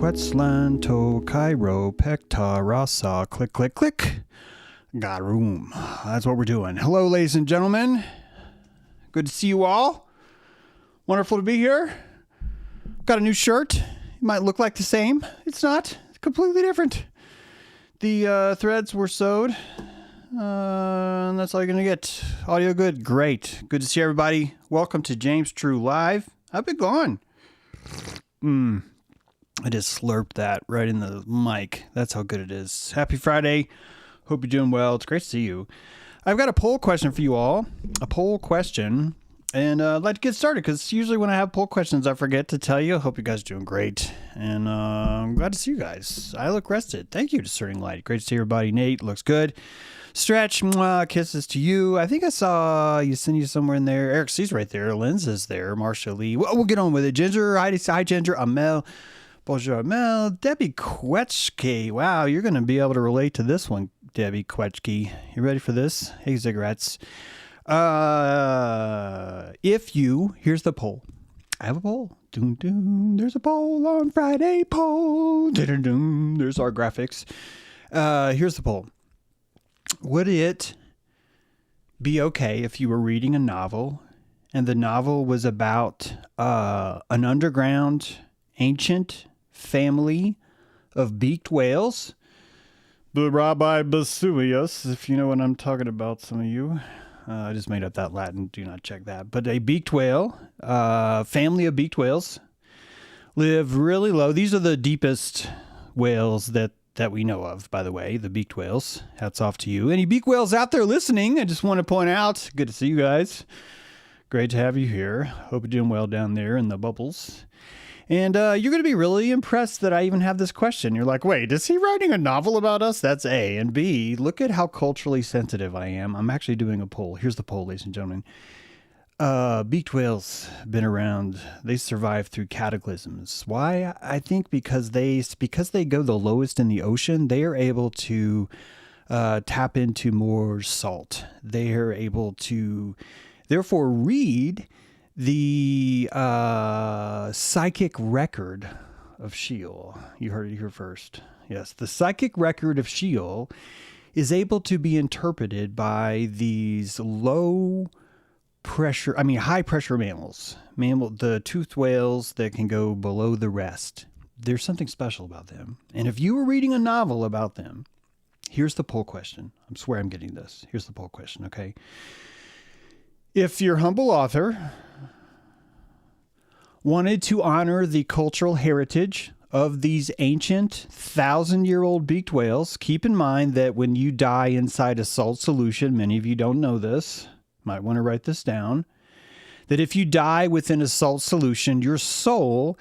Quetzlanto, Cairo, Pecta, Rasa, click, click, click. Got room. That's what we're doing. Hello, ladies and gentlemen. Good to see you all. Wonderful to be here. Got a new shirt. It might look like the same. It's not. It's completely different. The threads were sewed. And that's all you're going to get. Audio good. Great. Good to see everybody. Welcome to James True Live. I've been gone. I just slurped that right in the mic. That's how good it is. Happy Friday. Hope you're doing well. It's great to see you. I've got a poll question for you all. A poll question. And I'd like to get started because usually when I have poll questions, I forget to tell you. I hope you guys are doing great. And I'm glad to see you guys. I look rested. Thank you, Discerning Light. Great to see everybody. Nate looks good. Stretch, mwah, kisses to you. I think I saw Yesenia somewhere in there. Eric C's right there. Linz is there. Marsha Lee. Well, we'll get on with it. Ginger, hi Ginger. Amel. Bonjour, Amel. Debbie Quetchke. Wow, you're going to be able to relate to this one, Debbie Quetchke. You ready for this? Hey, cigarettes. Here's the poll. I have a poll. Doom, doom. There's a poll on Friday. Poll. Doom, doom. There's our graphics. Here's the poll. Would it be okay if you were reading a novel and the novel was about an underground ancient family of beaked whales. The Rabbi Basuius, if you know what I'm talking about, some of you. I just made up that Latin. Do not check that. But a beaked whale, family of beaked whales, live really low. These are the deepest whales that we know of, by the way, the beaked whales. Hats off to you. Any beaked whales out there listening, I just want to point out, good to see you guys. Great to have you here. Hope you're doing well down there in the bubbles. And you're going to be really impressed that I even have this question. You're like, wait, is he writing a novel about us? That's A. And B, look at how culturally sensitive I am. I'm actually doing a poll. Here's the poll, ladies and gentlemen. Beaked whales been around. They survive through cataclysms. Why? I think because they go the lowest in the ocean, they are able to tap into more salt. They are able to, therefore, read the psychic record of Sheol. You heard it here first. Yes, the psychic record of Sheol is able to be interpreted by these high pressure mammals. The toothed whales that can go below the rest. There's something special about them. And if you were reading a novel about them, here's the poll question. I swear I'm getting this. Here's the poll question, okay? If your humble author wanted to honor the cultural heritage of these ancient 1,000-year-old beaked whales, keep in mind that when you die inside a salt solution, many of you don't know this, might want to write this down, that if you die within a salt solution, your soul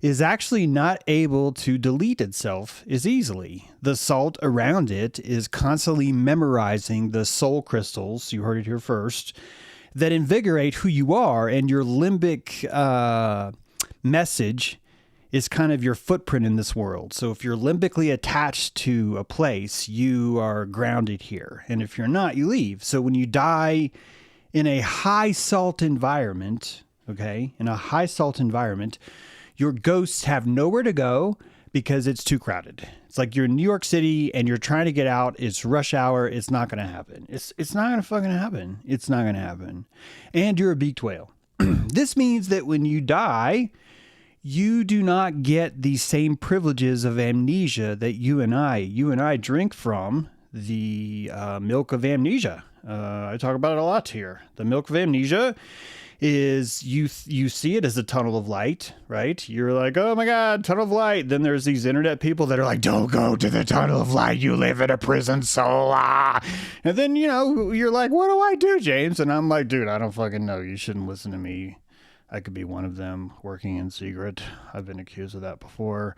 is actually not able to delete itself as easily. The salt around it is constantly memorizing the soul crystals, you heard it here first, that invigorate who you are, and your limbic message is kind of your footprint in this world. So if you're limbically attached to a place, you are grounded here. And if you're not, you leave. So when you die in a high salt environment, your ghosts have nowhere to go because it's too crowded. It's like you're in New York City and you're trying to get out. It's rush hour. It's not going to happen. It's not going to fucking happen. It's not going to happen. And you're a beaked whale. This means that when you die, you do not get the same privileges of amnesia that you and I drink from the milk of amnesia. I talk about it a lot here. The milk of amnesia is you see it as a tunnel of light, right? You're like, oh my God, tunnel of light. Then there's these internet people that are like, don't go to the tunnel of light. You live in a prison soul. And then, you're like, what do I do, James? And I'm like, dude, I don't fucking know. You shouldn't listen to me. I could be one of them working in secret. I've been accused of that before.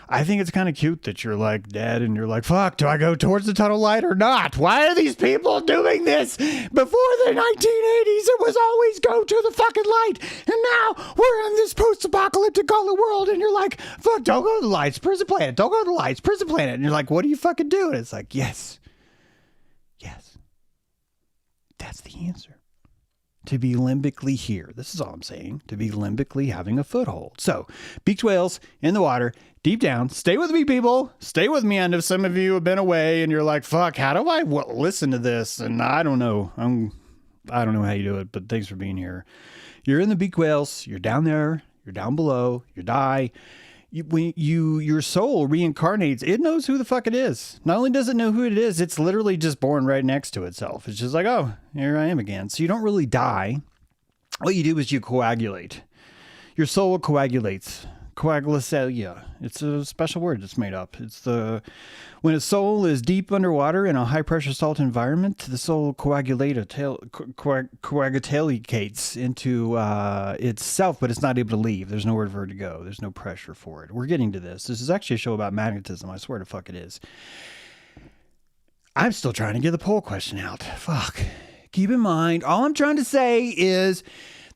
I think it's kind of cute that you're like dead and you're like, fuck, do I go towards the tunnel light or not? Why are these people doing this? Before the 1980s, it was always go to the fucking light. And now we're in this post-apocalyptic world and you're like, fuck, don't go to the lights, prison planet. Don't go to the lights, prison planet. And you're like, what do you fucking do? And it's like, yes. That's the answer. To be limbically here. This is all I'm saying. To be limbically having a foothold. So, beaked whales in the water, deep down. Stay with me, people. Stay with me. I know some of you have been away and you're like, fuck, how do I listen to this? And I don't know. I don't know how you do it, but thanks for being here. You're in the beaked whales. You're down there. You're down below. You die. Your soul reincarnates. It knows who the fuck it is. Not only does it know who it is, it's literally just born right next to itself. It's just like, oh, here I am again. So you don't really die. What you do is you coagulate. Your soul coagulates. Coagulacelia. It's a special word that's made up. When a soul is deep underwater in a high pressure salt environment, the soul coagulates into itself, but it's not able to leave. There's nowhere for it to go. There's no pressure for it. We're getting to this. This is actually a show about magnetism. I swear to fuck it is. I'm still trying to get the poll question out. Fuck. Keep in mind, all I'm trying to say is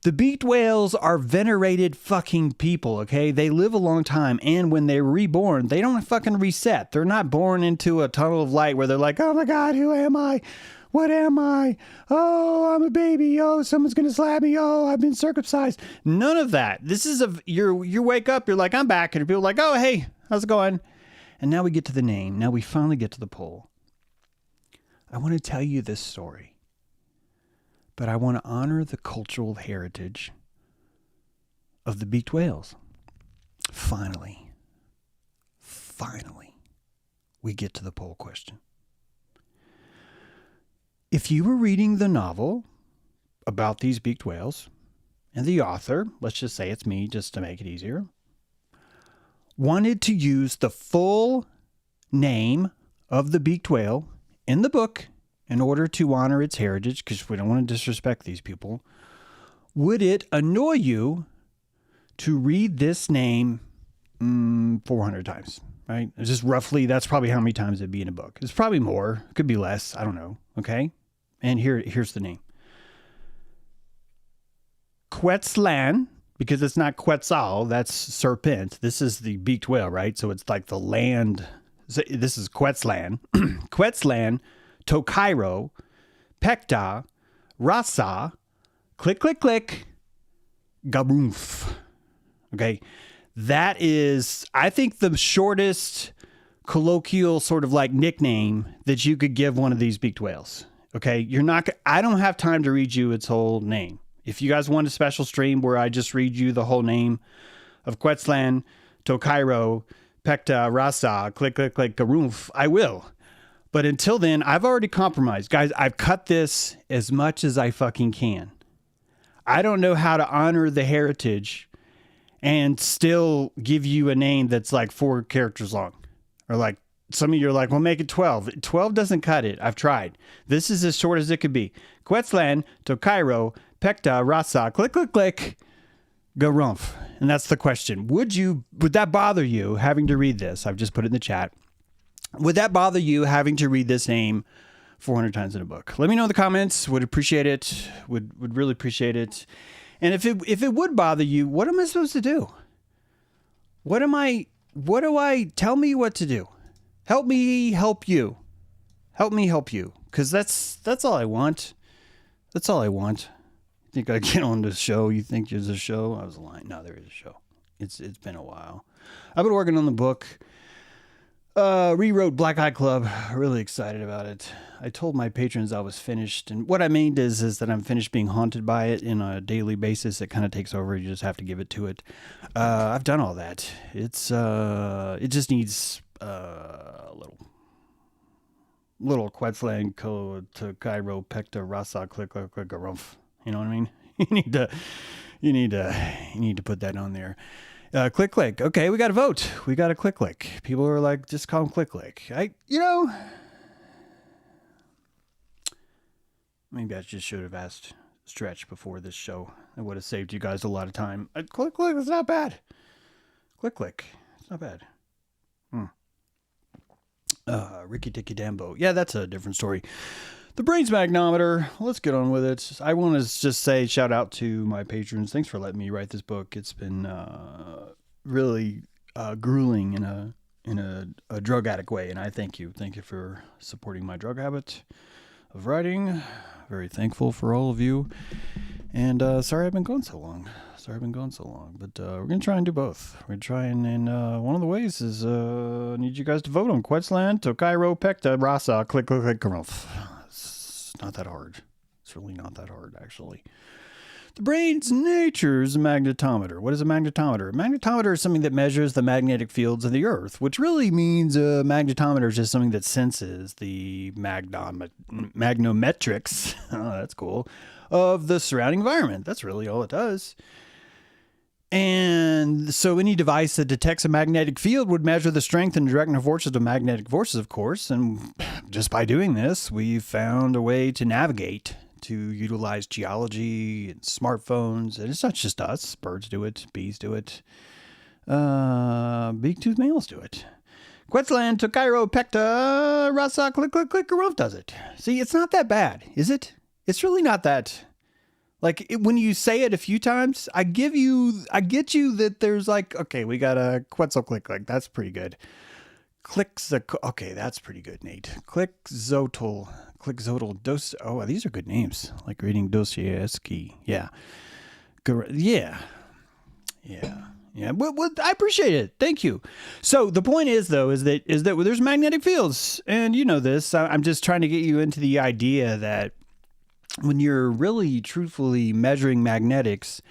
the beaked whales are venerated fucking people, okay? They live a long time, and when they're reborn, they don't fucking reset. They're not born into a tunnel of light where they're like, oh my God, who am I? What am I? Oh, I'm a baby. Oh, someone's going to slap me. Oh, I've been circumcised. None of that. This is you wake up, you're like, I'm back, and people are like, oh, hey, how's it going? And now we get to the name. Now we finally get to the poll. I want to tell you this story. But I want to honor the cultural heritage of the beaked whales. Finally. finally, we get to the poll question. If you were reading the novel about these beaked whales, and the author, let's just say it's me just to make it easier, wanted to use the full name of the beaked whale in the book in order to honor its heritage, because we don't want to disrespect these people, would it annoy you to read this name 400 times, right? It's just roughly, that's probably how many times it'd be in a book. It's probably more. It could be less. I don't know. Okay? And here's the name. Quetzalcoatl, because it's not Quetzal, that's serpent. This is the beaked whale, right? So it's like the land. This is Quetzalcoatl. Quetzalcoatl, Tokairo, Pekta, Rasa, click, click, click, Garumph. Okay. That is, I think, the shortest colloquial sort of like nickname that you could give one of these beaked whales. Okay. I don't have time to read you its whole name. If you guys want a special stream where I just read you the whole name of Quetzalcoatl, Tokairo, Pekta, Rasa, click, click, click, Garumph, I will. But until then, I've already compromised. Guys, I've cut this as much as I fucking can. I don't know how to honor the heritage and still give you a name that's like 4 characters long. Or like, some of you are like, well, make it 12. 12 doesn't cut it. I've tried. This is as short as it could be. Quetzalcoatl, Tokairo, Pekta, Rasa, click, click, click, Garumph. And that's the question. Would that bother you having to read this? I've just put it in the chat. Would that bother you having to read this name 400 times in a book? Let me know in the comments. Would appreciate it. Would really appreciate it. And if it would bother you, what am I supposed to do? Tell me what to do. Help me help you. Help me help you. Because that's all I want. That's all I want. You think I get on this show? You think there's a show? I was lying. No, there is a show. It's been a while. I've been working on the book. Rewrote Black Eye Club. Really excited about it. I told my patrons I was finished, and what I mean is that I'm finished being haunted by it in a daily basis. It kind of takes over. You just have to give it to it. I've done all that. It just needs a little Quetzalcoatl to Cairo, Pekta, Rasa, click, click, click, Garumph. You know what I mean? You need to put that on there. Click, click. Okay, we got a vote. We got a click, click. People are like, just call them click, click. Maybe I just should have asked Stretch before this show. It would have saved you guys a lot of time. Click, click. It's not bad. Click, click. It's not bad. Ricky Dicky Dambo. Yeah, that's a different story. The Brains Magnetometer. Let's get on with it. I want to just say shout out to my patrons. Thanks for letting me write this book. It's been really grueling in a drug addict way, and I thank you. Thank you for supporting my drug habit of writing. Very thankful for all of you. And sorry I've been gone so long. But we're going to try and do both. We're going to try and one of the ways is I need you guys to vote on Quetzalcoatl, Tokairo, Pekta, Rasa, click, click, click, Garumph. It's not that hard. It's really not that hard, actually. The brain's nature's magnetometer. What is a magnetometer? A magnetometer is something that measures the magnetic fields of the Earth, which really means a magnetometer is just something that senses the magnometrics, oh, that's cool, of the surrounding environment. That's really all it does. And so any device that detects a magnetic field would measure the strength and directional forces of magnetic forces, of course. And just by doing this, we've found a way to navigate, to utilize geology and smartphones. And it's not just us. Birds do it. Bees do it. Beak-toothed males do it. Quetzalcoatl, Tokairo, Pekta, Rasa, click, click, click, Garumph does it. See, it's not that bad, is it? It's really not that. When you say it a few times, I get you that there's okay, we got a Quetzal click, that's pretty good. Okay, that's pretty good, Nate. Click Zotl, oh, these are good names. Like reading Dostoevsky. Yeah. Yeah. Well, I appreciate it. Thank you. So the point is that there's magnetic fields, and you know this. I'm just trying to get you into the idea that when you're really truthfully measuring magnetics,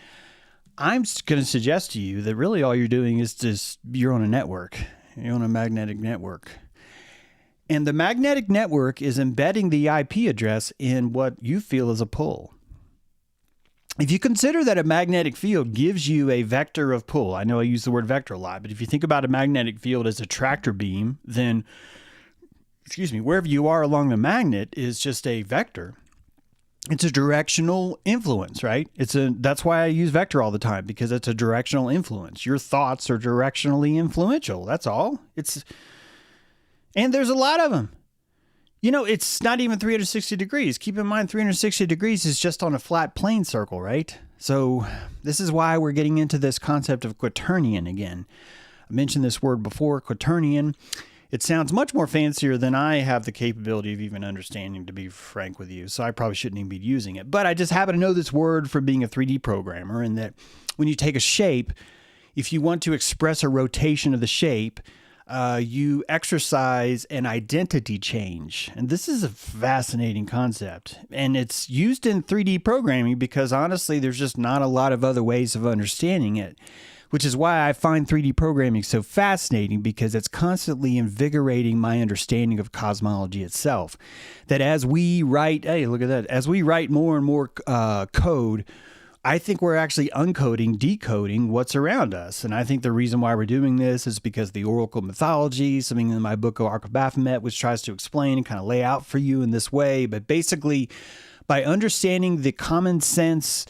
I'm going to suggest to you that really all you're doing is you're on a network. You're on a magnetic network. And the magnetic network is embedding the IP address in what you feel is a pull. If you consider that a magnetic field gives you a vector of pull, I know I use the word vector a lot, but if you think about a magnetic field as a tractor beam, then, wherever you are along the magnet is just a vector. It's a directional influence, right? That's why I use vector all the time, because it's a directional influence. Your thoughts are directionally influential. That's all. And there's a lot of them. It's not even 360 degrees. Keep in mind, 360 degrees is just on a flat plane circle, right? So this is why we're getting into this concept of Quaternion again. I mentioned this word before, Quaternion. It sounds much more fancier than I have the capability of even understanding, to be frank with you. So I probably shouldn't even be using it. But I just happen to know this word from being a 3D programmer, and that when you take a shape, if you want to express a rotation of the shape, you exercise an identity change. And this is a fascinating concept. And it's used in 3D programming because honestly, there's just not a lot of other ways of understanding it, which is why I find 3D programming so fascinating, because it's constantly invigorating my understanding of cosmology itself. That as we write, hey, look at that, as we write more and more code, I think we're actually uncoding, decoding what's around us. And I think the reason why we're doing this is because the oracle mythology, something in my book, Arc of Baphomet, which tries to explain and kind of lay out for you in this way. But basically, by understanding the common sense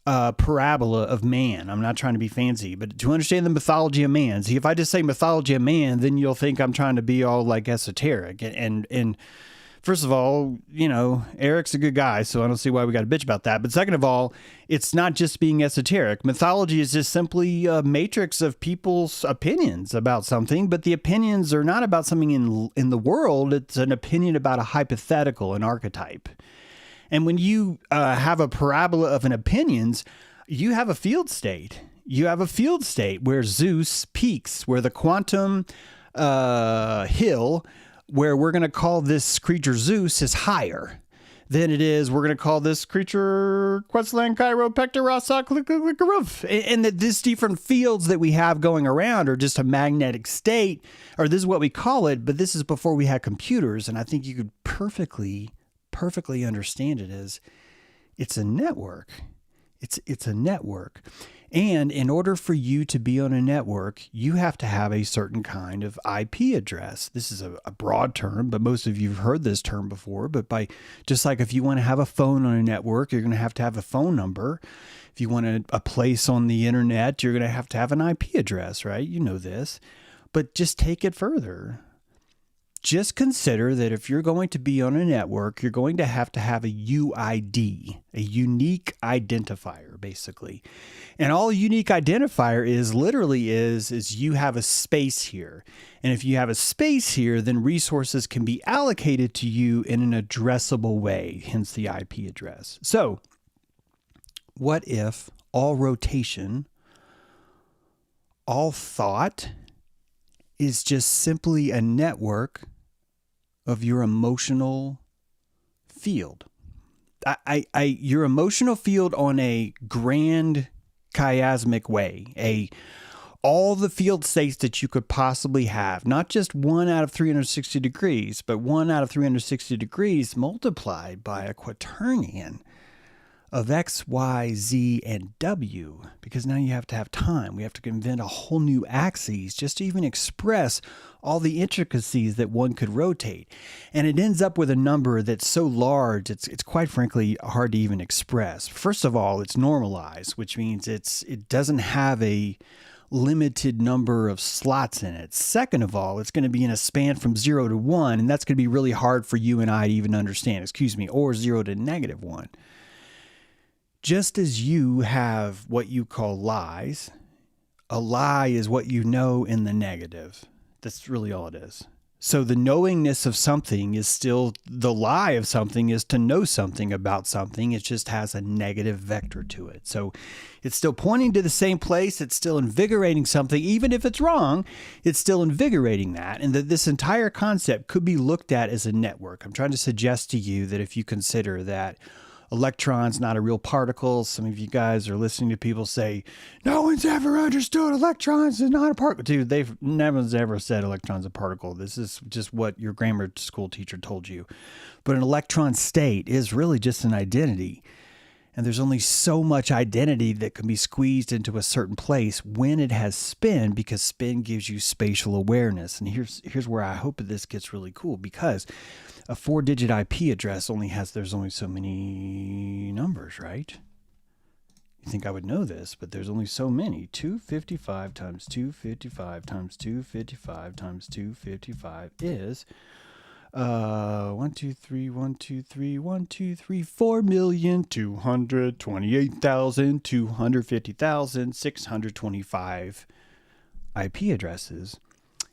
parabola of man, I'm not trying to be fancy, but to understand the mythology of man. See, if I just say mythology of man, then you'll think I'm trying to be all like esoteric. And first of all, Eric's a good guy, so I don't see why we got to bitch about that. But second of all, it's not just being esoteric. Mythology is just simply a matrix of people's opinions about something, but the opinions are not about something in the world. It's an opinion about a hypothetical, an archetype. And when you have a parabola of an opinions, you have a field state. You have a field state where Zeus peaks, where the quantum hill, where we're going to call this creature Zeus, is higher than it is. We're going to call this creature Quetzalcoatl, and that these different fields that we have going around are just a magnetic state, or this is what we call it, but this is before we had computers. And I think you could perfectly understand it as it's a network. It's a network. And in order for you to be on a network, you have to have a certain kind of IP address. This is a broad term, but most of you have heard this term before. But just like if you want to have a phone on a network, you're going to have a phone number. If you want a place on the internet, you're going to have an IP address, right? You know this. But just take it further. Just consider that if you're going to be on a network, you're going to have a UID, a unique identifier, basically. And all a unique identifier is you have a space here. And if you have a space here, then resources can be allocated to you in an addressable way, hence the IP address. So, what if all rotation, all thought is just simply a network of your emotional field? Your emotional field on a grand chiasmic way, all the field states that you could possibly have, not just 1 out of 360 degrees, but 1 out of 360 degrees multiplied by a quaternion of X, Y, Z, and W, because now you have to have time. We have to invent a whole new axes just to even express all the intricacies that one could rotate. And it ends up with a number that's so large, it's quite frankly hard to even express. First of all, it's normalized, which means it doesn't have a limited number of slots in it. Second of all, it's going to be in a span from 0 to 1, and that's going to be really hard for you and I to even understand, or 0 to -1. Just as you have what you call lies, a lie is what you know in the negative. That's really all it is. So the knowingness of something is still, the lie of something is to know something about something. It just has a negative vector to it. So it's still pointing to the same place. It's still invigorating something. Even if it's wrong, it's still invigorating that. And that this entire concept could be looked at as a network. I'm trying to suggest to you that if you consider that electron's not a real particle. Some of you guys are listening to people say, no one's ever understood electrons is not a particle. Dude, no one's ever said electron's a particle. This is just what your grammar school teacher told you. But an electron state is really just an identity. And there's only so much identity that can be squeezed into a certain place when it has spin, because spin gives you spatial awareness. And here's where I hope this gets really cool, because a 4-digit IP address there's only so many numbers, right? You think I would know this, but there's only so many. 255 times 255 times 255 times 255 is 4,231,250,625 IP addresses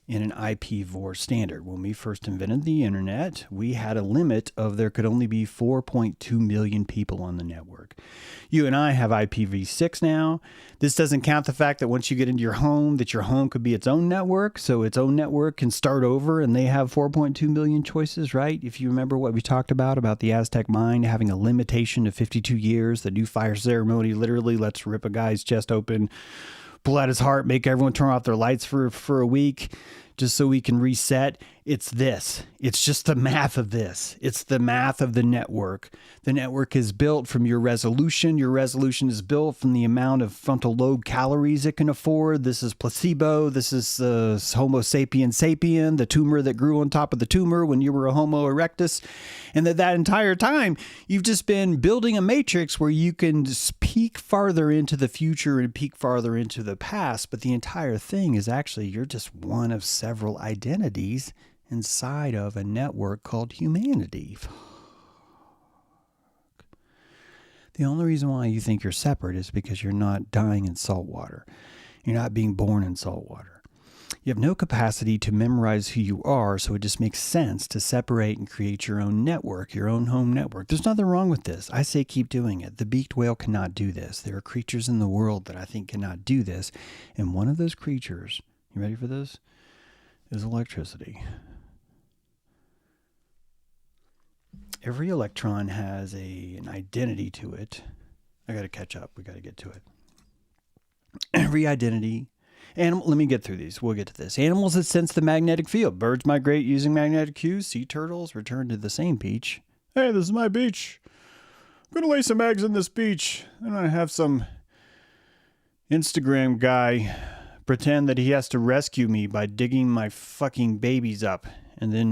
in an IPv4 standard. When we first invented the internet, we had a limit of there could only be 4.2 million people on the network. You and I have IPv6 now. This doesn't count the fact that once you get into your home, that your home could be its own network. So its own network can start over and they have 4.2 million choices, right? If you remember what we talked about the Aztec mind having a limitation of 52 years, the new fire ceremony literally lets rip a guy's chest open, pull out his heart, make everyone turn off their lights for a week, just so we can reset. It's this. It's just the math of this. It's the math of the network. The network is built from your resolution. Your resolution is built from the amount of frontal lobe calories it can afford. This is placebo. This is Homo sapiens sapien, the tumor that grew on top of the tumor when you were a Homo erectus. And that entire time, you've just been building a matrix where you can just peek farther into the future and peek farther into the past. But the entire thing is actually, you're just one of several identities inside of a network called humanity. The only reason why you think you're separate is because you're not dying in salt water. You're not being born in salt water. You have no capacity to memorize who you are, so it just makes sense to separate and create your own network, your own home network. There's nothing wrong with this. I say keep doing it. The beaked whale cannot do this. There are creatures in the world that I think cannot do this, and one of those creatures, you ready for this, is electricity. Every electron has an identity to it. I got to catch up. We got to get to it. Every identity. Animal. Let me get through these. We'll get to this. Animals that sense the magnetic field. Birds migrate using magnetic cues. Sea turtles return to the same beach. Hey, this is my beach. I'm going to lay some eggs in this beach. I'm going to have some Instagram guy pretend that he has to rescue me by digging my fucking babies up and then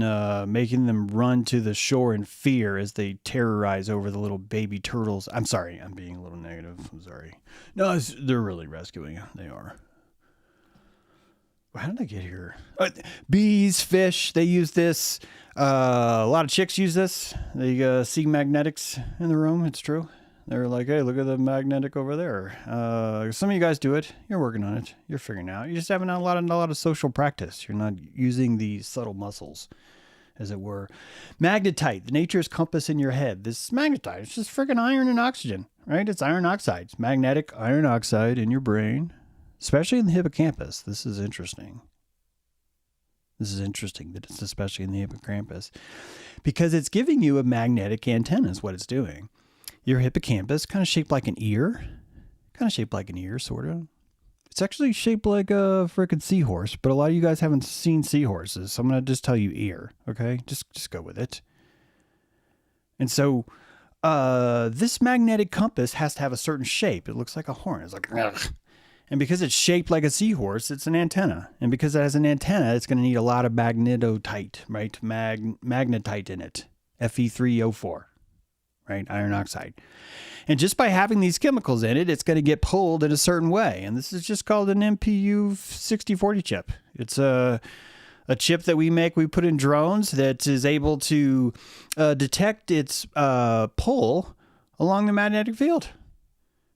making them run to the shore in fear as they terrorize over the little baby turtles. I'm sorry, I'm being a little negative. I'm sorry. No, they're really rescuing. They are. How did I get here? Bees, fish, they use this. A lot of chicks use this. They see magnetics in the room. It's true. They're like, hey, look at the magnetic over there. Some of you guys do it. You're working on it. You're figuring it out. You're just having a lot of social practice. You're not using the subtle muscles, as it were. Magnetite, the nature's compass in your head. This is magnetite. It's just freaking iron and oxygen, right? It's iron oxide. It's magnetic iron oxide in your brain, especially in the hippocampus. This is interesting. This is interesting that it's especially in the hippocampus because it's giving you a magnetic antenna is what it's doing. Your hippocampus, kind of shaped like an ear. Sort of. It's actually shaped like a freaking seahorse, but a lot of you guys haven't seen seahorses, so I'm going to just tell you ear, okay? Just go with it. And so this magnetic compass has to have a certain shape. It looks like a horn. It's like, ugh. And because it's shaped like a seahorse, it's an antenna. And because it has an antenna, it's going to need a lot of magnetite, right? Magnetite in it. Fe3O4. Right? Iron oxide. And just by having these chemicals in it, it's going to get pulled in a certain way. And this is just called an MPU 6040 chip. It's a chip that we put in drones that is able to detect its pull along the magnetic field.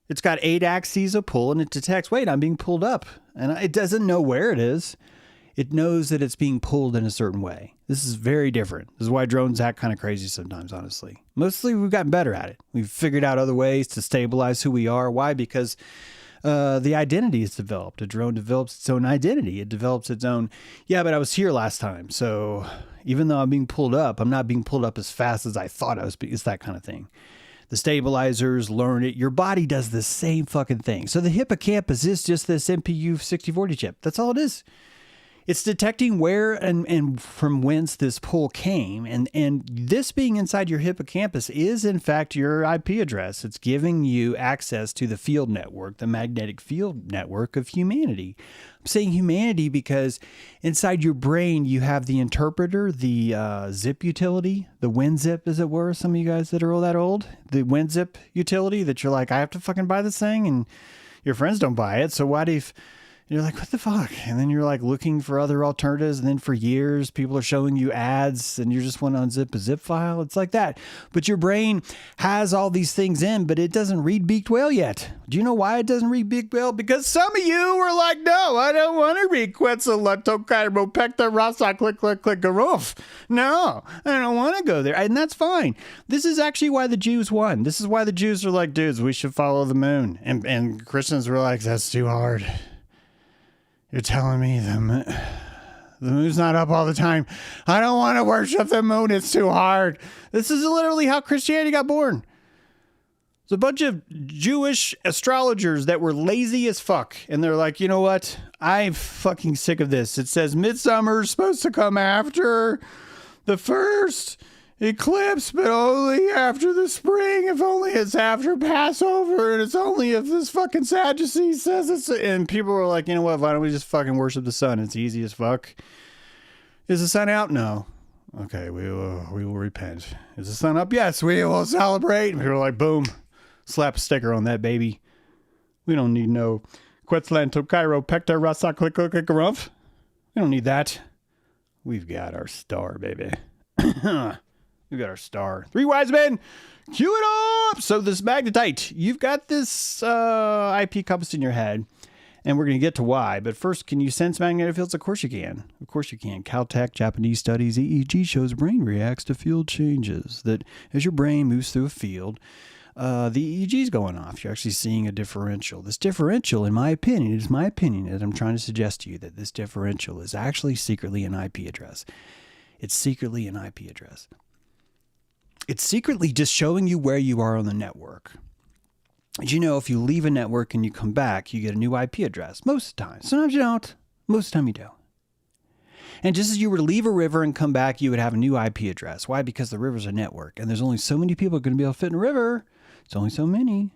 It's got 8 axes of pull and it detects, wait, I'm being pulled up. And it doesn't know where it is. It knows that it's being pulled in a certain way. This is very different. This is why drones act kind of crazy sometimes, honestly. Mostly we've gotten better at it. We've figured out other ways to stabilize who we are. Why? Because the identity is developed. A drone develops its own identity. It develops its own, yeah, but I was here last time. So even though I'm being pulled up, I'm not being pulled up as fast as I thought I was. It's that kind of thing. The stabilizers learn it. Your body does the same fucking thing. So the hippocampus is just this MPU 6040 chip. That's all it is. It's detecting where and from whence this pull came. And this being inside your hippocampus is, in fact, your IP address. It's giving you access to the field network, the magnetic field network of humanity. I'm saying humanity because inside your brain, you have the interpreter, the zip utility, the WinZip, as it were. Some of you guys that are all that old, the WinZip utility that you're like, I have to fucking buy this thing, and your friends don't buy it. So why do you... You're like, what the fuck? And then you're like looking for other alternatives. And then for years, people are showing you ads and you just want to unzip a zip file. It's like that. But your brain has all these things in, but it doesn't read Beaked Whale yet. Do you know why it doesn't read Beaked Whale? Because some of you were like, no, I don't want to read Quetzalcoatlupecta Rasa click, click, click, garoof. No, I don't want to go there. And that's fine. This is actually why the Jews won. This is why the Jews are like, dudes, we should follow the moon. And Christians were like, that's too hard. You're telling me the moon's not up all the time. I don't want to worship the moon. It's too hard. This is literally how Christianity got born. It's a bunch of Jewish astrologers that were lazy as fuck. And they're like, you know what? I'm fucking sick of this. It says midsummer's supposed to come after the first eclipse, but only after the spring, if only it's after Passover, and it's only if this fucking Sadducee says it's... And people were like, you know what, why don't we just fucking worship the sun? It's easy as fuck. Is the sun out? No. Okay, we will repent. Is the sun up? Yes, we will celebrate. And people were like, boom, slap a sticker on that baby. We don't need no Quetzalcoatlupecta Rasa click, click, click, garoof. We don't need that. We've got our star, baby. We got our star. 3 wise men, cue it up. So this magnetite, you've got this IP compass in your head, and we're going to get to why. But first, can you sense magnetic fields? Of course you can. Of course you can. Caltech, Japanese studies, EEG shows brain reacts to field changes. That as your brain moves through a field, the EEG is going off. You're actually seeing a differential. This differential, in my opinion, it is my opinion that I'm trying to suggest to you that this differential is actually secretly an IP address. It's secretly an IP address. It's secretly just showing you where you are on the network. As you know, if you leave a network and you come back, you get a new IP address. Most of the time. Sometimes you don't. Most of the time you do. And just as you were to leave a river and come back, you would have a new IP address. Why? Because the river's a network. And there's only so many people going to be able to fit in a river. It's only so many.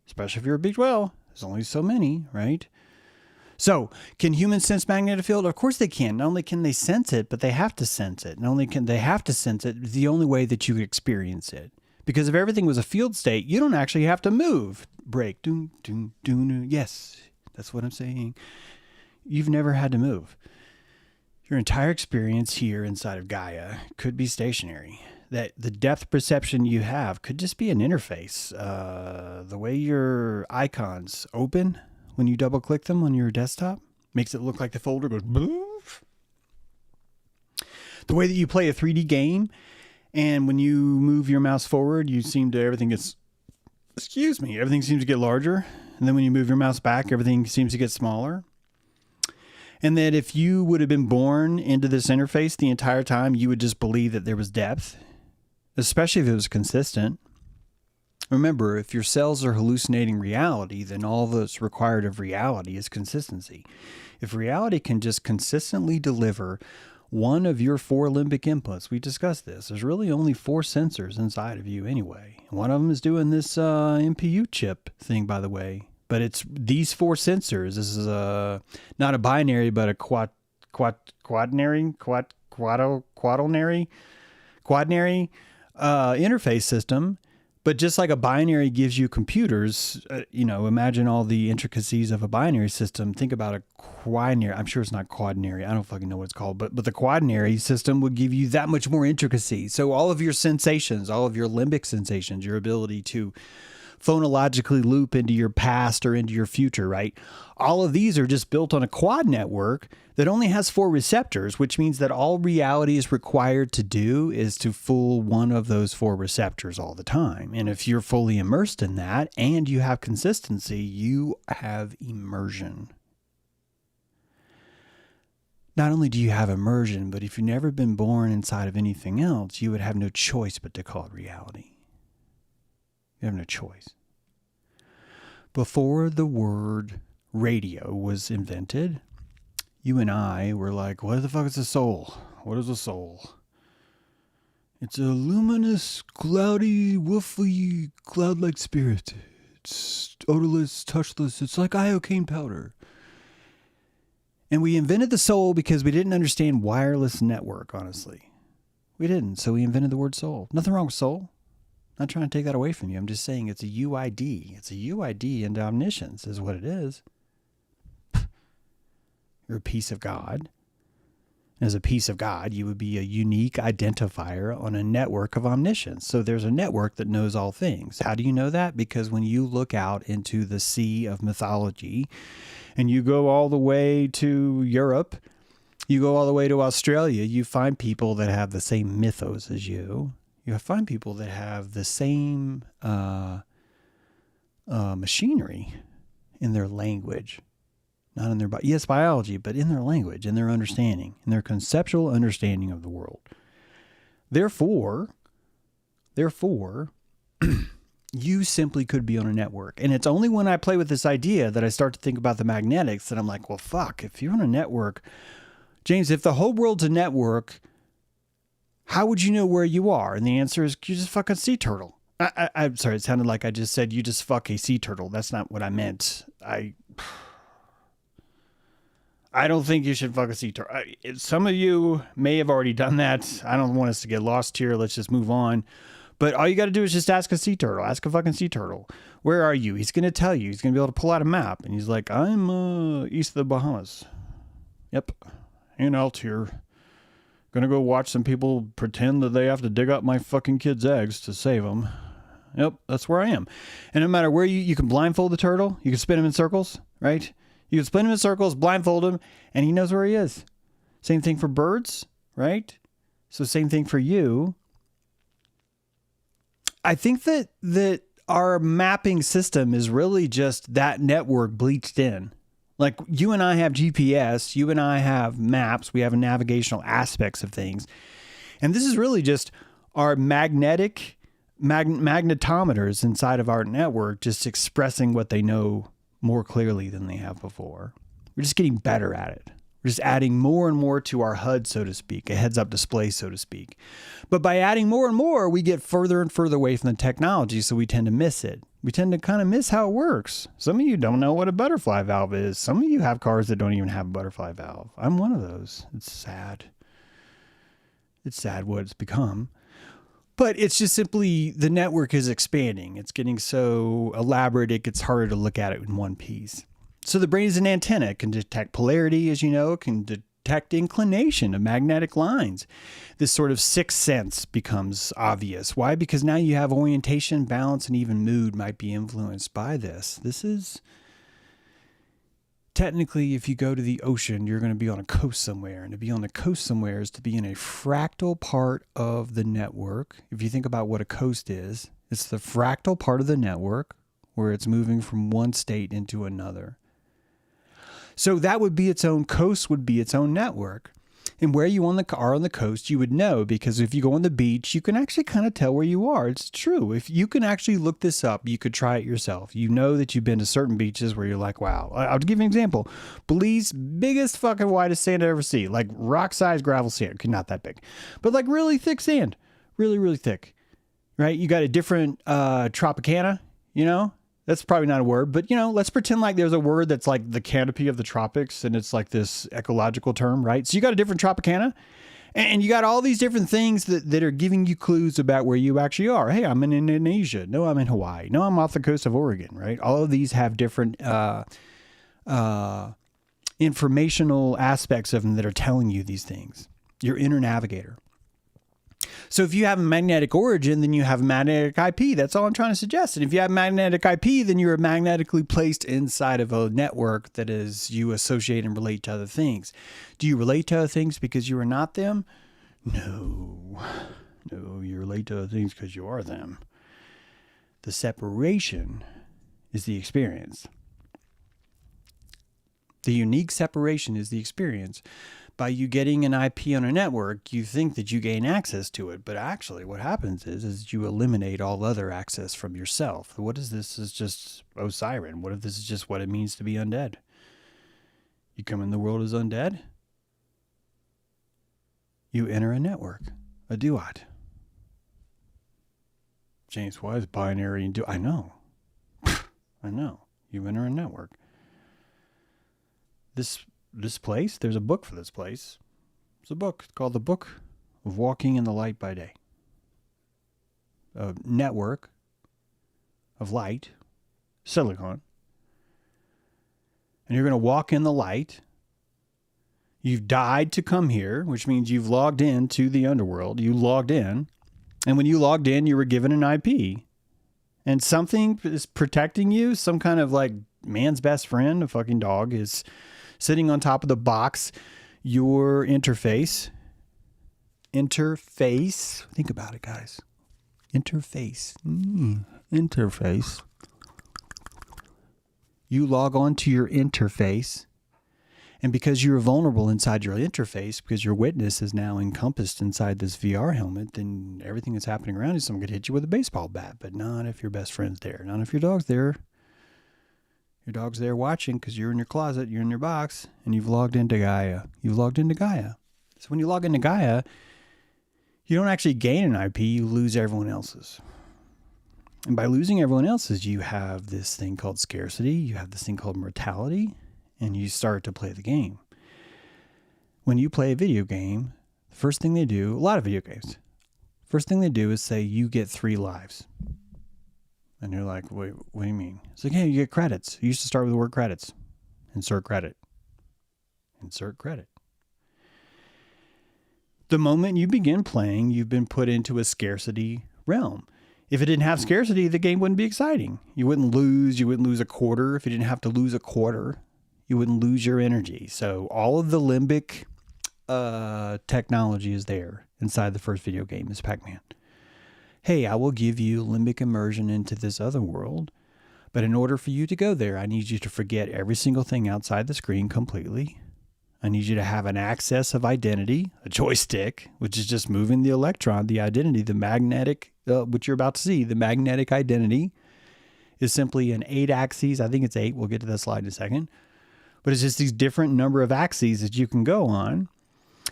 Especially if you're a beaked whale. There's only so many, right? So, can humans sense magnetic field? Of course they can. Not only can they sense it, but they have to sense it. Not only can they have to sense it, it's the only way that you experience it. Because if everything was a field state, you don't actually have to move. Break. Doom, doom, doom. Yes, that's what I'm saying. You've never had to move. Your entire experience here inside of Gaia could be stationary. That the depth perception you have could just be an interface. The way your icons open when you double click them on your desktop makes it look like the folder goes boof. The way that you play a 3D game, and when you move your mouse forward, everything seems to get larger. And then when you move your mouse back, everything seems to get smaller. And that if you would have been born into this interface the entire time, you would just believe that there was depth, especially if it was consistent. Remember, if your cells are hallucinating reality, then all that's required of reality is consistency. If reality can just consistently deliver one of your 4 limbic inputs, we discussed this, there's really only 4 sensors inside of you anyway. One of them is doing this MPU chip thing, by the way. But it's these 4 sensors. This is not a binary, but a quaternary interface system. But just like a binary gives you computers, imagine all the intricacies of a binary system. Think about a quinary. I'm sure it's not quaternary. I don't fucking know what it's called. But the quaternary system would give you that much more intricacy. So all of your sensations, all of your limbic sensations, your ability to phonologically loop into your past or into your future, right? All of these are just built on a quad network that only has 4 receptors, which means that all reality is required to do is to fool one of those 4 receptors all the time. And if you're fully immersed in that and you have consistency, you have immersion. Not only do you have immersion, but if you've never been born inside of anything else, you would have no choice but to call it reality. You have no choice. Before the word radio was invented, you and I were like, what the fuck is a soul? What is a soul? It's a luminous, cloudy, woofy, cloud-like spirit. It's odorless, touchless. It's like iocane powder. And we invented the soul because we didn't understand wireless network, honestly. We didn't, so we invented the word soul. Nothing wrong with soul. Not trying to take that away from you. I'm just saying it's a UID. It's a UID into omniscience is what it is. You're a piece of God. As a piece of God, you would be a unique identifier on a network of omniscience. So there's a network that knows all things. How do you know that? Because when you look out into the sea of mythology and you go all the way to Europe, you go all the way to Australia, you find people that have the same mythos as you. You find people that have the same machinery in their language. Not in their yes, biology, but in their language, in their understanding, in their conceptual understanding of the world. Therefore, you simply could be on a network. And it's only when I play with this idea that I start to think about the magnetics that I'm like, well, fuck, if you're on a network, James, if the whole world's a network, how would you know where you are? And the answer is you just fuck a sea turtle. I'm sorry, it sounded like I just said you just fuck a sea turtle. That's not what I meant. I don't think you should fuck a sea turtle. Some of you may have already done that. I don't want us to get lost here. Let's just move on. But all you got to do is just ask a sea turtle. Ask a fucking sea turtle. Where are you? He's going to tell you. He's going to be able to pull out a map. And he's like, I'm east of the Bahamas. Yep. Hanging out here. Gonna go watch some people pretend that they have to dig up my fucking kid's eggs to save them. Yep, that's where I am. And no matter where you can blindfold the turtle. You can spin him in circles, right? You can spin him in circles, blindfold him, and he knows where he is. Same thing for birds, right? So same thing for you. I think that our mapping system is really just that network bleached in. Like you and I have GPS, you and I have maps, we have navigational aspects of things. And this is really just our magnetometers inside of our network just expressing what they know more clearly than they have before. We're just getting better at it. We're just adding more and more to our HUD, so to speak, a heads-up display, so to speak. But by adding more and more, we get further and further away from the technology, so we tend to miss it. We tend to kind of miss how it works. Some of you don't know what a butterfly valve is. Some of you have cars that don't even have a butterfly valve. I'm one of those. It's sad. It's sad what it's become. But it's just simply the network is expanding. It's getting so elaborate, it gets harder to look at it in one piece. So the brain is an antenna. It can detect polarity, as you know. It can detect inclination of magnetic lines. This sort of sixth sense becomes obvious. Why? Because now you have orientation, balance, and even mood might be influenced by this. This is technically, if you go to the ocean, you're going to be on a coast somewhere. And to be on the coast somewhere is to be in a fractal part of the network. If you think about what a coast is, it's the fractal part of the network where it's moving from one state into another. So that would be its own coast, would be its own network. And where you are on the coast, you would know, because if you go on the beach, you can actually kind of tell where you are. It's true. If you can actually look this up, you could try it yourself. You know that you've been to certain beaches where you're like, wow. I'll give you an example. Belize, biggest fucking widest sand I ever see. Like rock-sized gravel sand. Okay, not that big. But like really thick sand. Really, really thick. Right? You got a different Tropicana, you know? That's probably not a word, but you know, let's pretend like there's a word that's like the canopy of the tropics and it's like this ecological term, right? So you got a different Tropicana and you got all these different things that are giving you clues about where you actually are. Hey, I'm in Indonesia. No, I'm in Hawaii. No, I'm off the coast of Oregon, right? All of these have different informational aspects of them that are telling you these things. Your inner navigator. So if you have a magnetic origin, then you have a magnetic IP. That's all I'm trying to suggest. And if you have magnetic IP, then you're magnetically placed inside of a network that is you associate and relate to other things. Do you relate to other things because you are not them? No. No, you relate to other things because you are them. The separation is the experience. The unique separation is the experience. by you getting an IP on a network, you think that you gain access to it. But actually what happens is you eliminate all other access from yourself. What is this? Is just Osiris. What if this is just what it means to be undead? You come in the world as undead. You enter a network, a duat. James, why is binary and I know. I know. You enter a network. This place, there's a book for this place. It's a book called The Book of Walking in the Light by Day. A network of light, silicon. And you're going to walk in the light. You've died to come here, which means you've logged in to the underworld. You logged in. And when you logged in, you were given an IP. And something is protecting you. Some kind of like man's best friend, a fucking dog, is sitting on top of the box. Your interface. Think about it, guys. Interface. Interface. You log on to your interface. And because you're vulnerable inside your interface, because your witness is now encompassed inside this VR helmet, then everything that's happening around you, someone could hit you with a baseball bat. But not if your best friend's there. Not if your dog's there. Your dog's there watching because you're in your closet, you're in your box, and you've logged into Gaia. You've logged into Gaia. So when you log into Gaia, you don't actually gain an IP, you lose everyone else's. And by losing everyone else's, you have this thing called scarcity, you have this thing called mortality, and you start to play the game. When you play a video game, the first thing they do, a lot of video games, first thing they do is say you get 3 lives. And you're like, wait, what do you mean? It's like, hey, you get credits. You used to start with the word credits. Insert credit. Insert credit. The moment you begin playing, you've been put into a scarcity realm. If it didn't have scarcity, the game wouldn't be exciting. You wouldn't lose a quarter. If you didn't have to lose a quarter, you wouldn't lose your energy. So all of the limbic technology is there inside the first video game, is Pac-Man. Hey, I will give you limbic immersion into this other world, but in order for you to go there, I need you to forget every single thing outside the screen completely. I need you to have an access of identity, a joystick, which is just moving the electron, the identity, the magnetic, which you're about to see, the magnetic identity is simply an 8 axes. I think it's 8. We'll get to that slide in a second. But it's just these different number of axes that you can go on.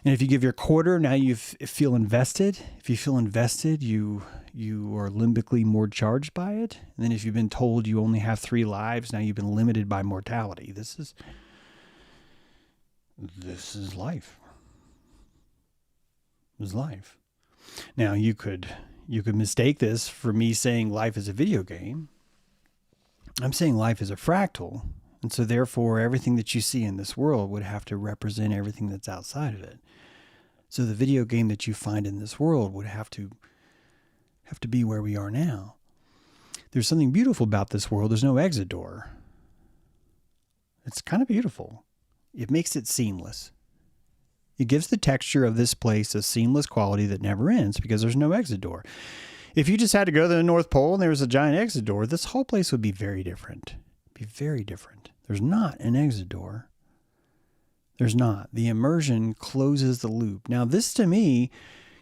And if you give your quarter, now you feel invested. If you feel invested, you are limbically more charged by it. And then if you've been told you only have 3 lives, now you've been limited by mortality. This is life. This is life. Now you could mistake this for me saying life is a video game. I'm saying life is a fractal. And so therefore everything that you see in this world would have to represent everything that's outside of it. So the video game that you find in this world would have to be where we are now. There's something beautiful about this world. There's no exit door. It's kind of beautiful. It makes it seamless. It gives the texture of this place a seamless quality that never ends because there's no exit door. If you just had to go to the North Pole and there was a giant exit door, this whole place would be very different. Be very different. There's not an exit door. There's not. The immersion closes the loop. Now, this to me,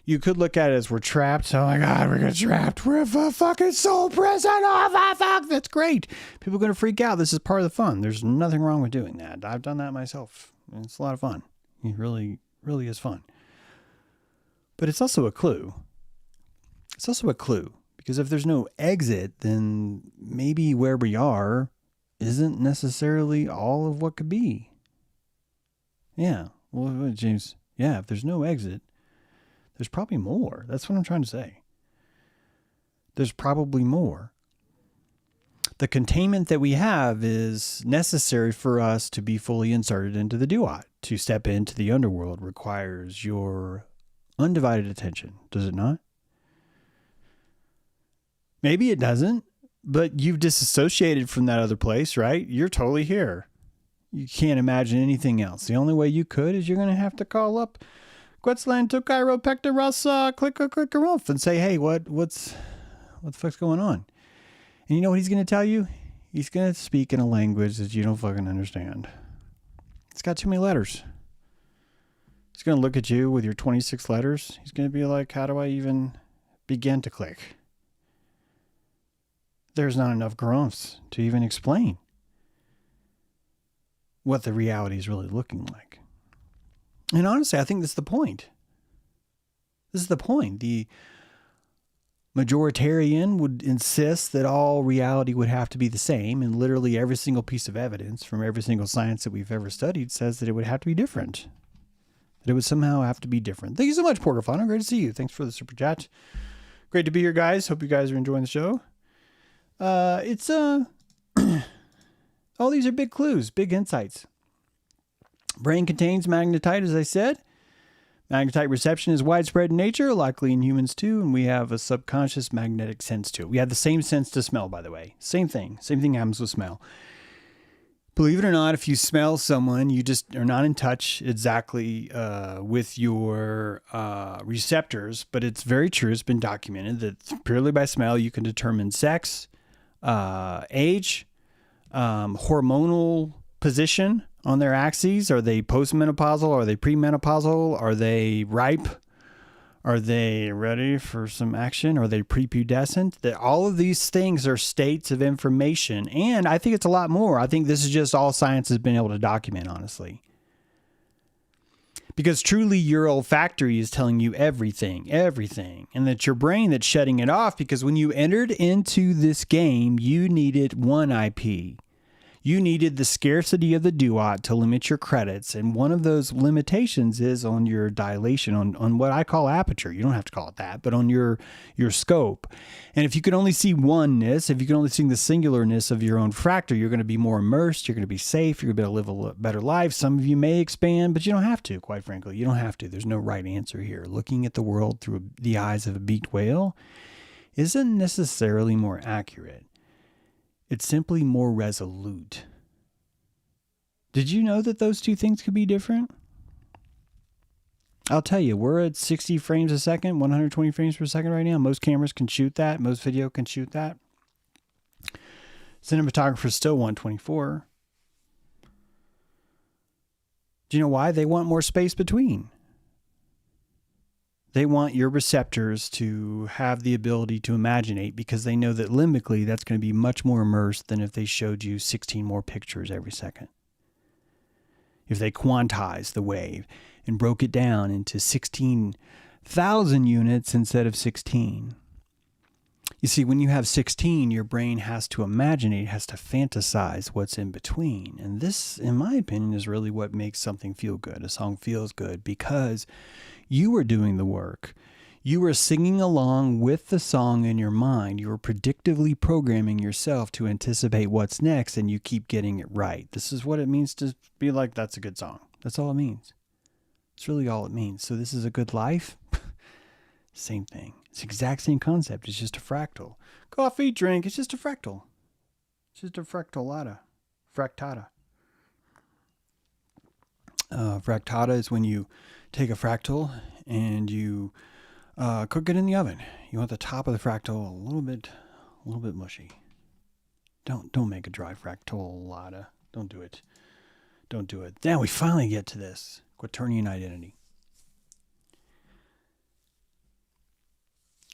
you could look at it as we're trapped. Oh my God, we're getting trapped. We're a fucking soul prison. Oh, fuck. That's great. People are going to freak out. This is part of the fun. There's nothing wrong with doing that. I've done that myself. It's a lot of fun. It really, really is fun. But it's also a clue. It's also a clue. Because if there's no exit, then maybe where we are isn't necessarily all of what could be. Yeah. Well, James, yeah, if there's no exit, there's probably more. That's what I'm trying to say. There's probably more. The containment that we have is necessary for us to be fully inserted into the duat. To step into the underworld requires your undivided attention, does it not? Maybe it doesn't, but you've disassociated from that other place, right? You're totally here. You can't imagine anything else. The only way you could is you're going to have to call up Quetzalcoatl Click and say, hey, what the fuck's going on? And you know what he's going to tell you? He's going to speak in a language that you don't fucking understand. It's got too many letters. He's going to look at you with your 26 letters. He's going to be like, how do I even begin to click? There's not enough growths to even explain what the reality is really looking like. And honestly, I think this is the point. This is the point. The majoritarian would insist that all reality would have to be the same, and literally every single piece of evidence from every single science that we've ever studied says that it would have to be different. That it would somehow have to be different. Thank you so much, Porter Fauna. Great to see you. Thanks for the super chat. Great to be here, guys. Hope you guys are enjoying the show. All these are big clues, big insights. Brain contains magnetite, as I said. Magnetite reception is widespread in nature, likely in humans too, and we have a subconscious magnetic sense to it. We have the same sense to smell, by the way. Same thing. Same thing happens with smell. Believe it or not, if you smell someone, you just are not in touch exactly with your receptors, but it's very true. It's been documented that purely by smell, you can determine sex, age, hormonal position on their axes. Are they postmenopausal? Are they premenopausal? Are they ripe? Are they ready for some action? Are they prepubescent? That all of these things are states of information. And I think it's a lot more. I think this is just all science has been able to document, honestly. Because truly your olfactory is telling you everything. And that your brain that's shutting it off, because when you entered into this game, you needed one IP. You needed the scarcity of the duat to limit your credits. And one of those limitations is on your dilation, on what I call aperture. You don't have to call it that, but on your scope. And if you can only see oneness, if you can only see the singularness of your own fractal, you're going to be more immersed. You're going to be safe. You're going to be able to live a better life. Some of you may expand, but you don't have to, quite frankly. You don't have to. There's no right answer here. Looking at the world through the eyes of a beaked whale isn't necessarily more accurate. It's simply more resolute. Did you know that those two things could be different? I'll tell you, we're at 60 frames a second, 120 frames per second right now. Most cameras can shoot that. Most video can shoot that. Cinematographers still 124. Do you know why? They want more space between. They want your receptors to have the ability to imaginate, because they know that limbically that's going to be much more immersed than if they showed you 16 more pictures every second. If they quantized the wave and broke it down into 16,000 units instead of 16. You see, when you have 16, your brain has to imaginate, has to fantasize what's in between. And this, in my opinion, is really what makes something feel good. A song feels good because you were doing the work. You were singing along with the song in your mind. You were predictively programming yourself to anticipate what's next, and you keep getting it right. This is what it means to be like, that's a good song. That's all it means. It's really all it means. So this is a good life? Same thing. It's the exact same concept. It's just a fractal. Coffee, drink. It's just a fractal. It's just a fractalata. Fractata. Fractata is when you take a fractal and you cook it in the oven. You want the top of the fractal a little bit mushy. Don't make a dry fractalata. Don't do it. Don't do it. Now we finally get to this Quaternion identity.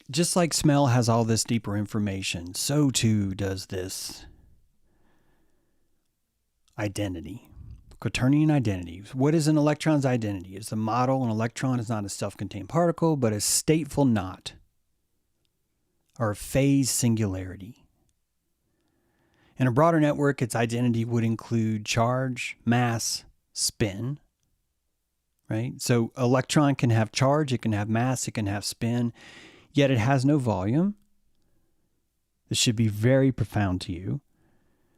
Just like smell has all this deeper information, so too does this identity. Quaternion identity. What is an electron's identity? It's a model. An electron is not a self-contained particle, but a stateful knot, or a phase singularity. In a broader network, its identity would include charge, mass, spin. Right? So electron can have charge, it can have mass, it can have spin, yet it has no volume. This should be very profound to you.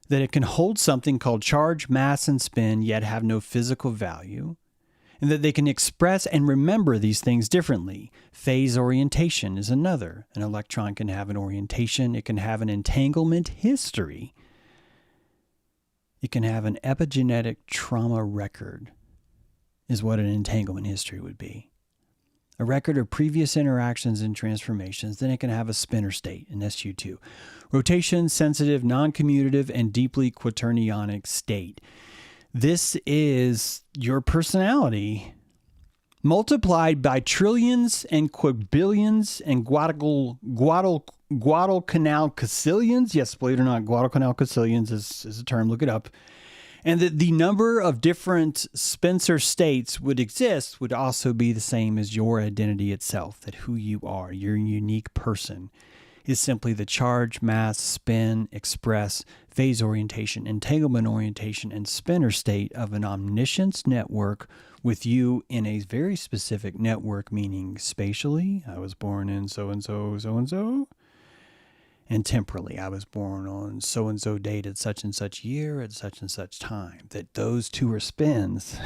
That it can hold something called charge, mass, and spin, yet have no physical value. And that they can express and remember these things differently. Phase orientation is another. An electron can have an orientation. It can have an entanglement history. It can have an epigenetic trauma record, is what an entanglement history would be. A record of previous interactions and transformations. Then it can have a spinor state, an SU2. Rotation, sensitive, non-commutative, and deeply quaternionic state. This is your personality multiplied by trillions and quadrillions and Guadalcanal yes, believe it or not, Guadalcanal is a term, look it up. And that the number of different Spencer states would exist would also be the same as your identity itself, that who you are, your unique person, is simply the charge, mass, spin, express, phase orientation, entanglement orientation, and spinner state of an omniscience network with you in a very specific network, meaning spatially, I was born in so-and-so, so-and-so, and temporally, I was born on so-and-so date at such and such year at such and such time. That those two are spins.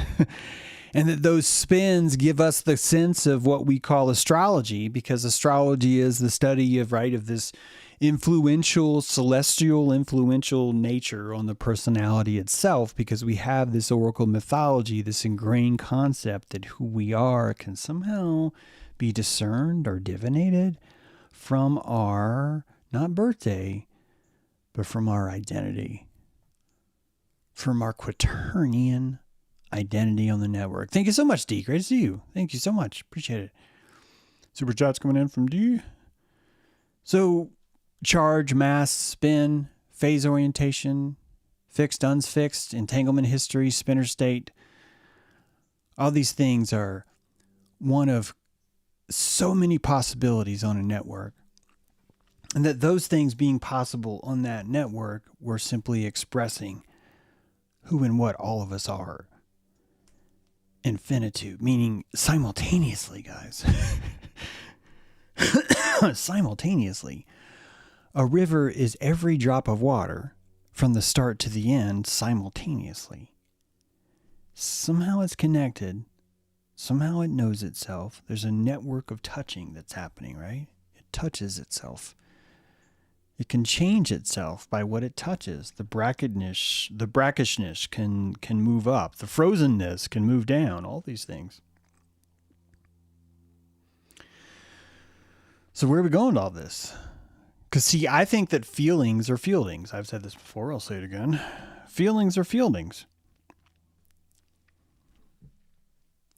And that those spins give us the sense of what we call astrology, because astrology is the study of, right, of this influential, celestial, influential nature on the personality itself, because we have this oracle mythology, this ingrained concept that who we are can somehow be discerned or divinated from our, not birthday, but from our identity, from our Quaternion identity on the network. Thank you so much, D. Great to see you. Thank you so much. Appreciate it. Super chat's coming in from D. So, charge, mass, spin, phase orientation, fixed, unfixed, entanglement history, spinner state. All these things are one of so many possibilities on a network. And that those things being possible on that network were simply expressing who and what all of us are. Infinitude, meaning simultaneously, guys. Simultaneously. A river is every drop of water from the start to the end simultaneously. Somehow it's connected. Somehow it knows itself. There's a network of touching that's happening, right? It touches itself. It can change itself by what it touches. The brackishness can move up. The frozenness can move down. All these things. So where are we going with all this? Because, see, I think that feelings are fieldings. I've said this before. I'll say it again. Feelings are fieldings.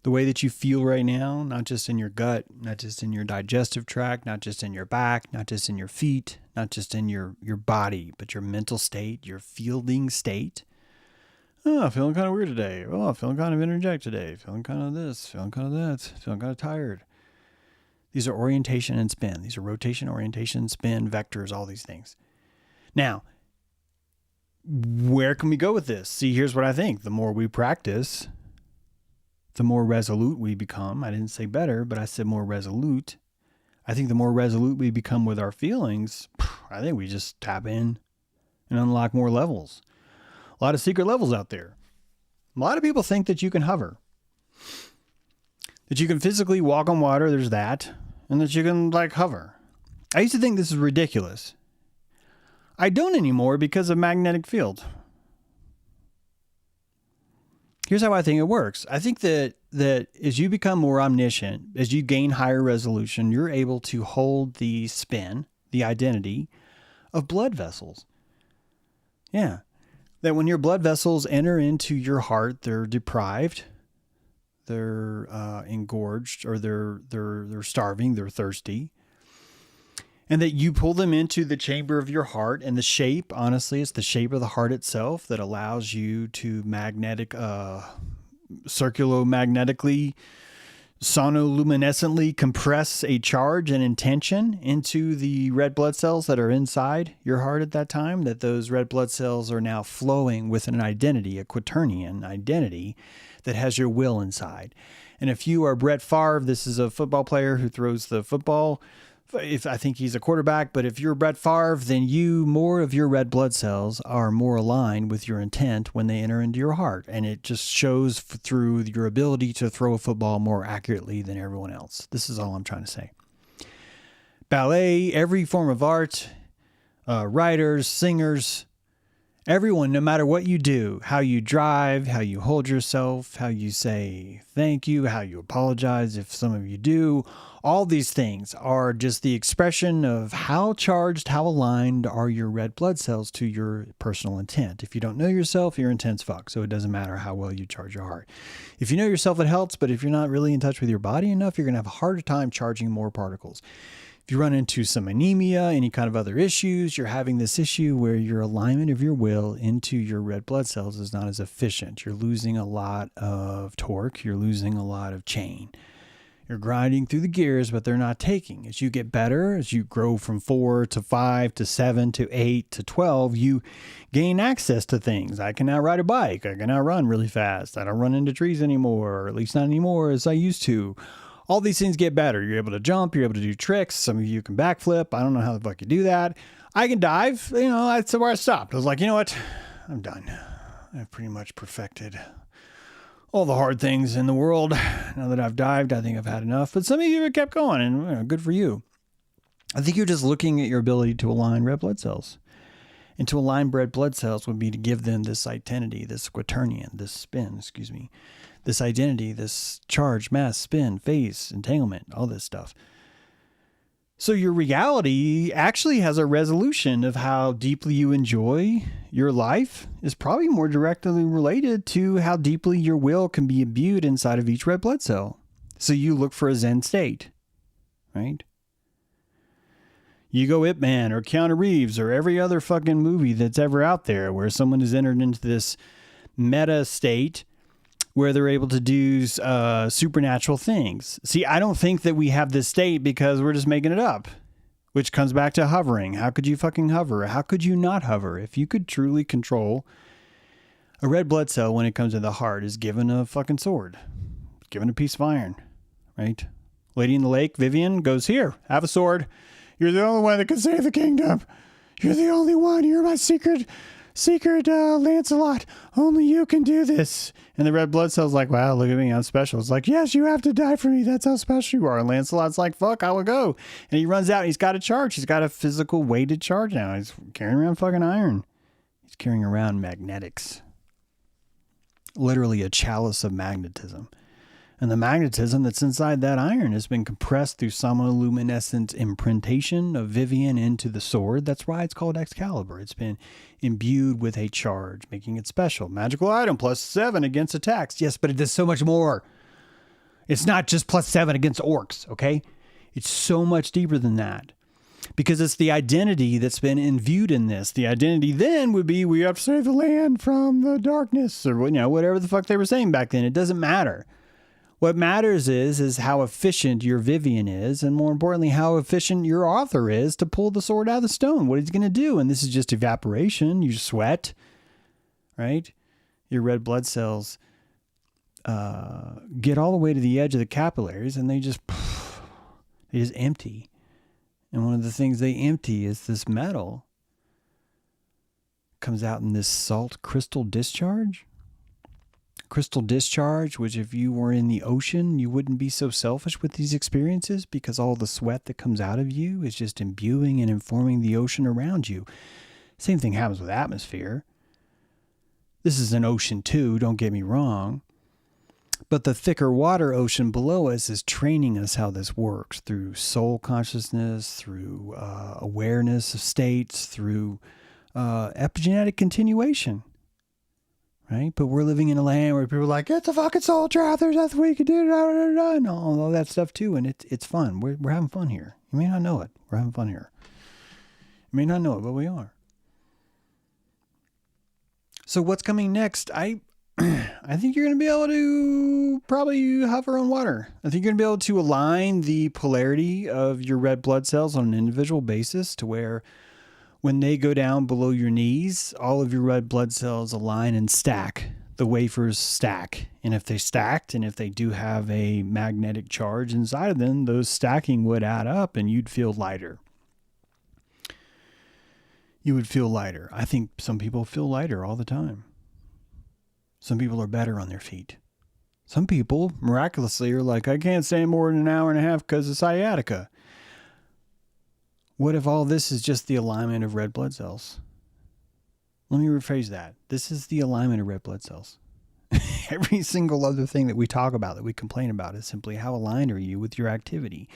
The way that you feel right now, not just in your gut, not just in your digestive tract, not just in your back, not just in your feet, not just in your body, but your mental state, your fielding state. Oh, I'm feeling kind of weird today. Oh, I'm feeling kind of energetic today. Feeling kind of this, feeling kind of that, feeling kind of tired. These are orientation and spin. These are rotation, orientation, spin, vectors, all these things. Now, where can we go with this? See, here's what I think. The more we practice, the more resolute we become. I didn't say better, but I said more resolute. I think the more resolute we become with our feelings, I think we just tap in and unlock more levels. A lot of secret levels out there. A lot of people think that you can hover, that you can physically walk on water. There's that. And that you can hover. I used to think this is ridiculous. I don't anymore because of magnetic field. Here's how I think it works. I think that as you become more omniscient, as you gain higher resolution, you're able to hold the spin, the identity of blood vessels. Yeah. That when your blood vessels enter into your heart, they're deprived, they're engorged, or they're starving, they're thirsty. And that you pull them into the chamber of your heart, and the shape, honestly, it's the shape of the heart itself that allows you to circulomagnetically, sonoluminescently compress a charge and intention into the red blood cells that are inside your heart at that time, that those red blood cells are now flowing with an identity, a Quaternion identity that has your will inside. And if you are Brett Favre, this is a football player who throws the football. I think he's a quarterback, but if you're Brett Favre, then more of your red blood cells are more aligned with your intent when they enter into your heart. And it just shows through your ability to throw a football more accurately than everyone else. This is all I'm trying to say. Ballet, every form of art, writers, singers, Everyone, no matter what you do, how you drive, how you hold yourself, how you say thank you, how you apologize if some of you do, all these things are just the expression of how charged, how aligned are your red blood cells to your personal intent. If you don't know yourself, you're intense fuck, so it doesn't matter how well you charge your heart. If you know yourself, it helps, but if you're not really in touch with your body enough, you're going to have a harder time charging more particles. If you run into some anemia, any kind of other issues, you're having this issue where your alignment of your will into your red blood cells is not as efficient. You're losing a lot of torque. You're losing a lot of chain. You're grinding through the gears, but they're not taking. As you get better, as you grow from 4 to 5 to 7 to 8 to 12, you gain access to things. I can now ride a bike. I can now run really fast. I don't run into trees anymore, or at least not anymore as I used to. All these things get better. You're able to jump. You're able to do tricks. Some of you can backflip. I don't know how the fuck you do that. I can dive. That's where I stopped. I was like, you know what? I'm done. I've pretty much perfected all the hard things in the world. Now that I've dived, I think I've had enough. But some of you have kept going, and good for you. I think you're just looking at your ability to align red blood cells. And to align red blood cells would be to give them this identity, this this identity, this charge, mass, spin, phase, entanglement, all this stuff. So your reality actually has a resolution of how deeply you enjoy your life is probably more directly related to how deeply your will can be imbued inside of each red blood cell. So you look for a Zen state, right? You go Ip Man or Keanu Reeves or every other fucking movie that's ever out there where someone has entered into this meta state where they're able to do supernatural things. See, I don't think that we have this state because we're just making it up, which comes back to hovering. How could you fucking hover? How could you not hover? If you could truly control a red blood cell when it comes to the heart is given a fucking sword, given a piece of iron, right? Lady in the Lake, Vivian, goes, here, have a sword. You're the only one that can save the kingdom. You're the only one. You're my secret Lancelot. Only you can do this. And the red blood cell's like, wow, look at me, I'm special. It's like, yes, you have to die for me. That's how special you are. And Lancelot's like, fuck, I will go. And he runs out and he's got a charge. He's got a physical weighted charge now. He's carrying around fucking iron. He's carrying around magnetics. Literally a chalice of magnetism. And the magnetism that's inside that iron has been compressed through somnoluminescent imprintation of Vivian into the sword. That's why it's called Excalibur. It's been imbued with a charge, making it special. Magical item, +7 against attacks. Yes, but it does so much more. It's not just +7 against orcs, okay? It's so much deeper than that. Because it's the identity that's been imbued in this. The identity then would be, we have to save the land from the darkness, or whatever the fuck they were saying back then. It doesn't matter. What matters is how efficient your Vivian is, and more importantly, how efficient your author is to pull the sword out of the stone. What he's going to do, and this is just evaporation. You sweat, right? Your red blood cells get all the way to the edge of the capillaries, and they just empty. And one of the things they empty is this metal. It comes out in this salt crystal discharge. Crystal discharge, which if you were in the ocean, you wouldn't be so selfish with these experiences because all the sweat that comes out of you is just imbuing and informing the ocean around you. Same thing happens with atmosphere. This is an ocean too, don't get me wrong. But the thicker water ocean below us is training us how this works through soul consciousness, through awareness of states, through epigenetic continuation. Right? But we're living in a land where people are like, it's a fucking soul draft, there's nothing we can do, and all that stuff too. And it's fun. We're having fun here. You may not know it. We're having fun here. You may not know it, but we are. So what's coming next? I think you're going to be able to probably hover on water. I think you're going to be able to align the polarity of your red blood cells on an individual basis to where when they go down below your knees, all of your red blood cells align and stack. The wafers stack. And if they stacked, and if they do have a magnetic charge inside of them, those stacking would add up and you'd feel lighter. You would feel lighter. I think some people feel lighter all the time. Some people are better on their feet. Some people miraculously are like, I can't stand more than an hour and a half because of sciatica. What if all this is just the alignment of red blood cells? Let me rephrase that. This is the alignment of red blood cells. Every single other thing that we talk about, that we complain about, is simply how aligned are you with your activity.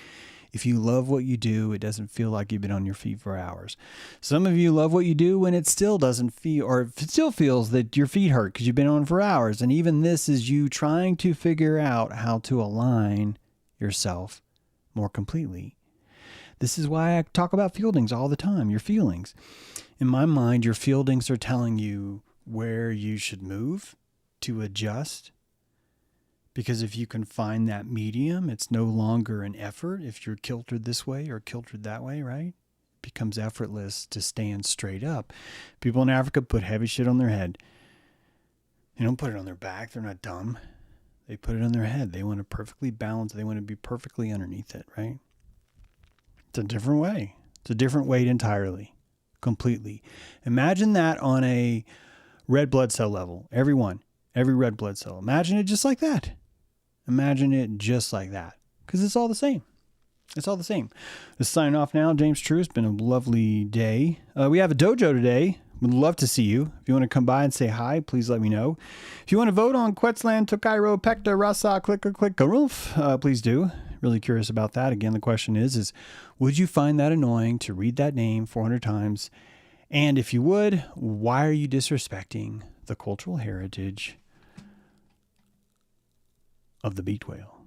If you love what you do, it doesn't feel like you've been on your feet for hours. Some of you love what you do when it still doesn't feel, or it still feels that your feet hurt because you've been on for hours. And even this is you trying to figure out how to align yourself more completely. This is why I talk about fieldings all the time, your feelings. In my mind, your fieldings are telling you where you should move to adjust. Because if you can find that medium, it's no longer an effort if you're kiltered this way or kiltered that way, right? It becomes effortless to stand straight up. People in Africa put heavy shit on their head. They don't put it on their back. They're not dumb. They put it on their head. They want to perfectly balance. They want to be perfectly underneath it, right? It's a different way. It's a different weight entirely, completely. Imagine that on a red blood cell level. Every red blood cell. Imagine it just like that. Imagine it just like that. Because it's all the same. It's all the same. Let's sign off now. James True. It's been a lovely day. We have a dojo today. Would love to see you. If you want to come by and say hi, please let me know. If you want to vote on Quetzalcoatl, Tokairo, Pecta, Rasa, Click, please do. Really curious about that. Again, the question is would you find that annoying to read that name 400 times? And if you would, why are you disrespecting the cultural heritage of the beaked whale?